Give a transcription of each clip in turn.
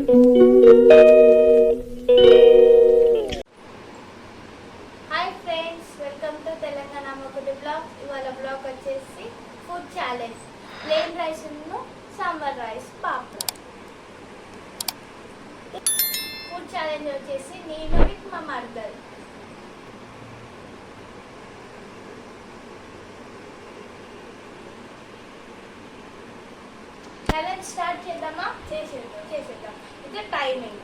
Hi friends, welcome to Telangana మొక్కటి blog. ఇవాళ blog వచ్చేసి food challenge. Plain rice sambar rice papad. Food challenge వచ్చేసి నేను విత్ మా మర్దర్. ఛాలెంజ్ స్టార్ట్ చేద్దామా? చేసేద్దాం. ఇది టైమింగ్.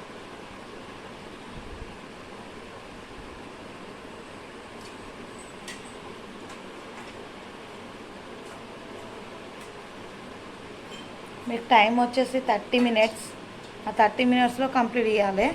మీకు టైం వచ్చేసి 30 minutes. ఆ 30 minutesలో కంప్లీట్ చేయాలి.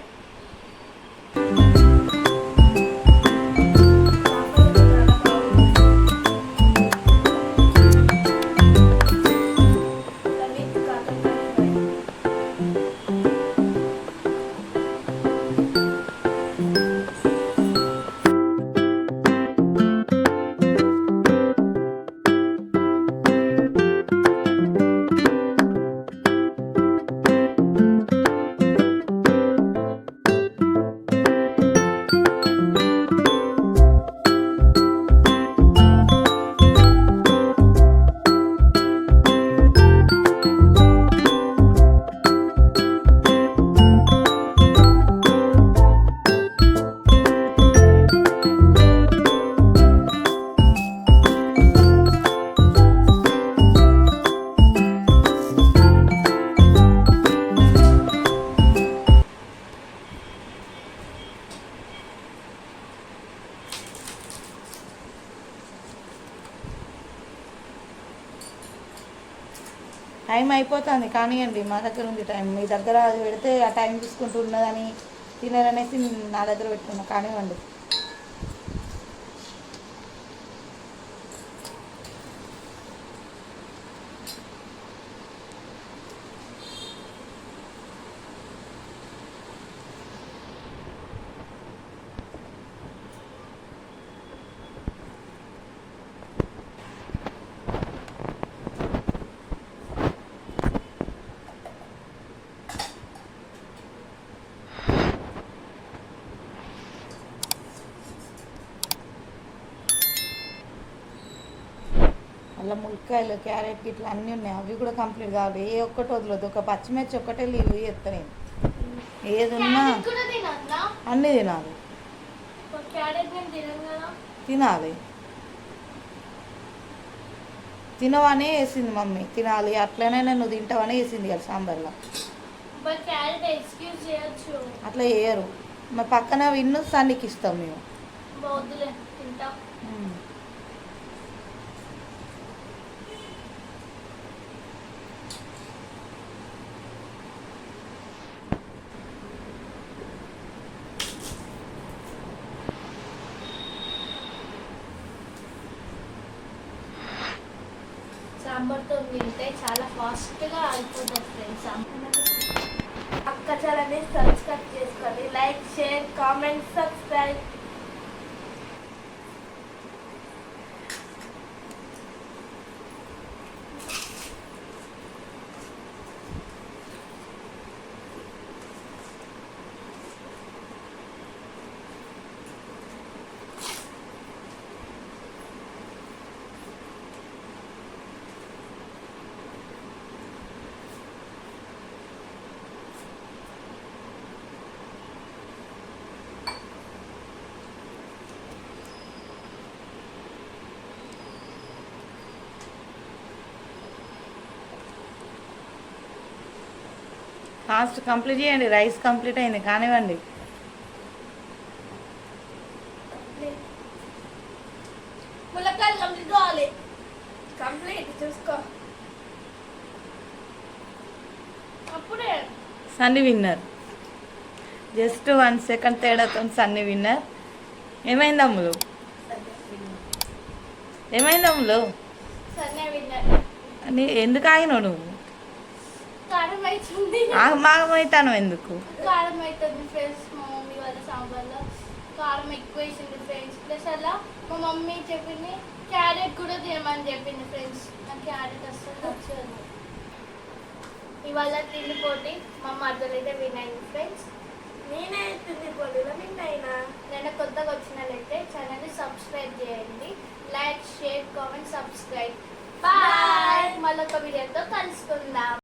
టైం అయిపోతుంది కానివ్వండి, మా దగ్గర ఉంది టైం. మీ దగ్గర పెడితే ఆ టైం చూసుకుంటూ ఉన్నదని తినరనేసి నా దగ్గర పెట్టుకున్నా. కానివ్వండి. అలా ములక్కాయలు, క్యారెట్ ఇట్లా అన్నీ ఉన్నాయి. అవి కూడా కంప్లీట్ కావాలి. ఏ ఒక్కటి వదలదు. ఒక పచ్చిమిర్చి ఒక్కటే లీవ్ చేస్తా నేను. ఏదున్నా అన్నీ తినాలి. తినాలి. తినవనే వేసింది మమ్మీ. తినాలి అట్లనే నువ్వు తింటావనే వేసింది కదా సాంబార్లో. అట్లా వేయరు. మా పక్కన విన్ను సన్నికి ఇస్తాం మేము. సాంబార్తో తింటే చాలా ఫాస్ట్గా అయిపోతుంది ఫ్రెండ్స్. అక్క ఛానల్ని సబ్స్క్రైబ్ చేసుకోండి. Like, share, comment, subscribe. Fast complete చేయండి. రైస్ కంప్లీట్ అయింది కానివ్వండి. ములక్కాయలు కంప్లీట్ కావాలి. కంప్లీట్ చూసుకో. అప్పుడే సన్నీ విన్నర్. జస్ట్ 1 second తేడాతో సన్నీ విన్నర్. ఏమైంది అమ్ములు? ఏమైంది అమ్ములు? సన్నీ విన్నర్. ఎందుకు ఆగినావు నువ్వు? కారం అవుతుంది. మాగమవుతాను ఎందుకు? కారం అవుతుంది ఫ్రెండ్స్. మా మమ్మీ వాళ్ళ సాంబార్లో కారం ఎక్కువ వేసింది ఫ్రెండ్స్. ప్లస్ అలా మా మమ్మీ చెప్పింది క్యారెట్ కూడా తినమని చెప్పింది ఫ్రెండ్స్. నాకు క్యారెట్ అస్సలు నచ్చదు. ఇవాళ తిండి పోటీ మా మద్దలైతే వినాయి ఫ్రెండ్స్. నేనే తిండి పోటీలో నిన్నైనా. నేను కొత్తగా వచ్చినట్లయితే ఛానల్ని సబ్స్క్రైబ్ చేయండి. Like, share, comment, subscribe. Bye. మళ్ళొక వీడియోతో కలుసుకుందాం.